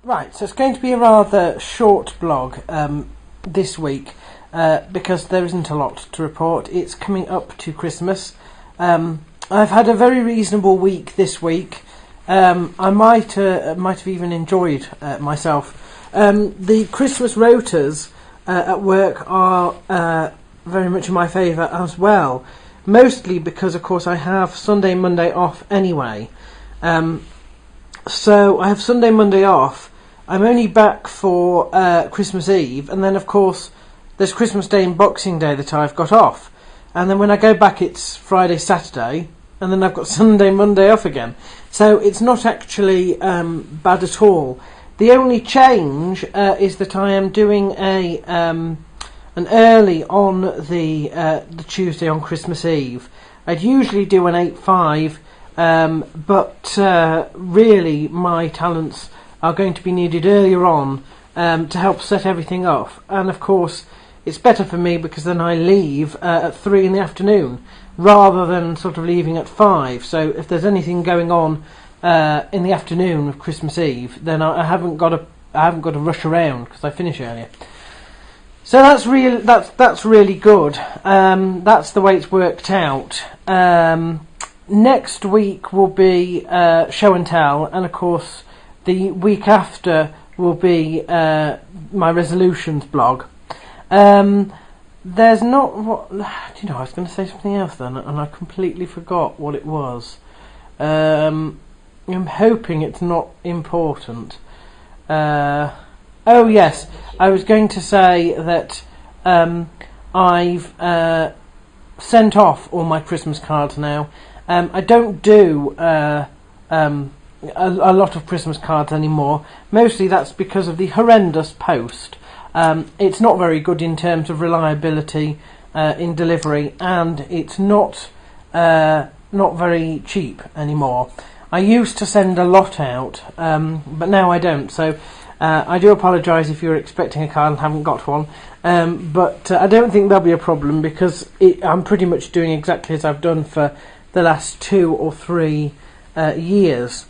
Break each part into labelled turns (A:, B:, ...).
A: Right, so it's going to be a rather short blog this week because there isn't a lot to report. It's coming up to Christmas. I've had a very reasonable week this week. I might have even enjoyed myself. The Christmas rotas at work are very much in my favour as well, mostly because, of course, I have Sunday, Monday off anyway. So I have Sunday, Monday off. I'm only back for Christmas Eve, and then, of course, there's Christmas Day and Boxing Day that I've got off. And then when I go back, it's Friday, Saturday, and then I've got Sunday, Monday off again. So it's not actually bad at all. The only change is that I am doing an early on the Tuesday on Christmas Eve. I'd usually do an 8:05, but really my talents are going to be needed earlier on to help set everything off. And of course it's better for me because then I leave at 3 in the afternoon rather than sort of leaving at 5. So if there's anything going on in the afternoon of Christmas Eve, then I haven't got to rush around because I finish earlier. So that's really good. That's the way it's worked out. Next week will be show and tell, and of course the week after will be my resolutions blog. There's not what. Do you know? I was going to say something else then, and I completely forgot what it was. I'm hoping it's not important. Oh yes, I was going to say that I've sent off all my Christmas cards now. I don't do a lot of Christmas cards anymore. Mostly that's because of the horrendous post. It's not very good in terms of reliability in delivery, and it's not very cheap anymore. I used to send a lot out, but now I don't. So I do apologise if you're expecting a card and haven't got one. But I don't think there'll be a problem because I'm pretty much doing exactly as I've done for the last 2 or 3 years.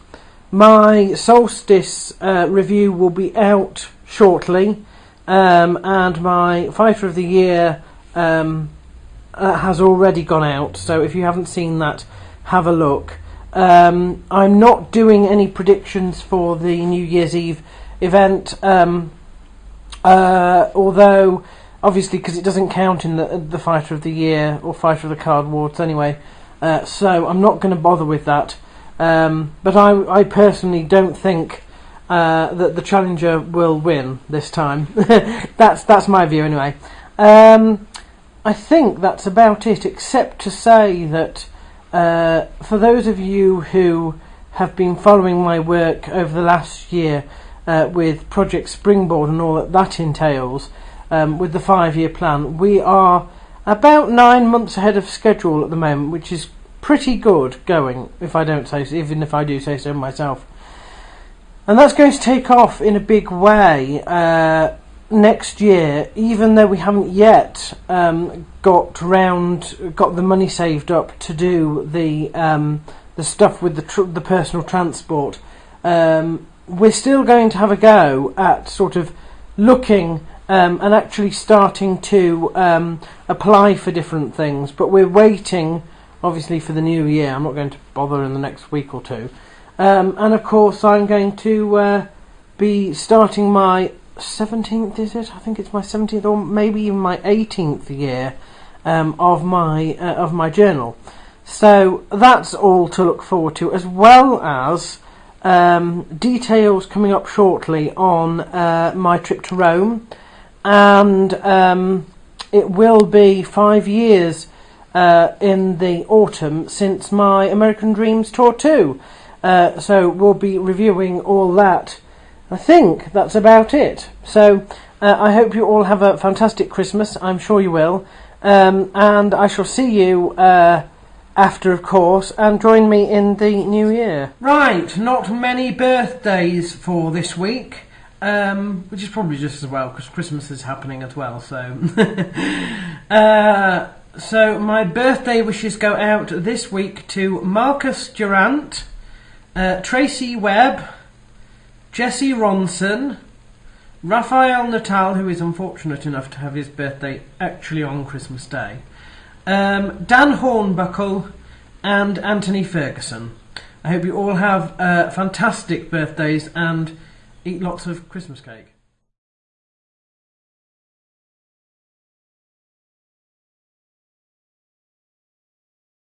A: My solstice review will be out shortly, and my Fighter of the Year has already gone out, so if you haven't seen that, have a look. I'm not doing any predictions for the New Year's Eve event, although obviously because it doesn't count in the Fighter of the Year or Fighter of the Card Awards anyway, so I'm not going to bother with that. But I personally don't think that the challenger will win this time. That's my view anyway. I think that's about it, except to say that for those of you who have been following my work over the last year with Project Springboard and all that entails, with the 5-year plan, we are about 9 months ahead of schedule at the moment, which is pretty good going, if I don't say so, even if I do say so myself. And that's going to take off in a big way next year, even though we haven't yet got the money saved up to do the stuff with the personal transport. We're still going to have a go at sort of looking and actually starting to apply for different things, but we're waiting obviously for the new year. I'm not going to bother in the next week or two. And of course I'm going to be starting my 17th, is it? I think it's my 17th or maybe even my 18th year of my journal. So that's all to look forward to, as well as details coming up shortly on my trip to Rome, and it will be 5 years in the autumn since my American Dreams Tour 2. So we'll be reviewing all that. I think that's about it. So I hope you all have a fantastic Christmas. I'm sure you will. And I shall see you after, of course, and join me in the new year. Right, not many birthdays for this week, which is probably just as well because Christmas is happening as well. So, so my birthday wishes go out this week to Marcus Durant, Tracy Webb, Jesse Ronson, Raphael Natal, who is unfortunate enough to have his birthday actually on Christmas Day, Dan Hornbuckle, and Anthony Ferguson. I hope you all have fantastic birthdays and eat lots of Christmas cake.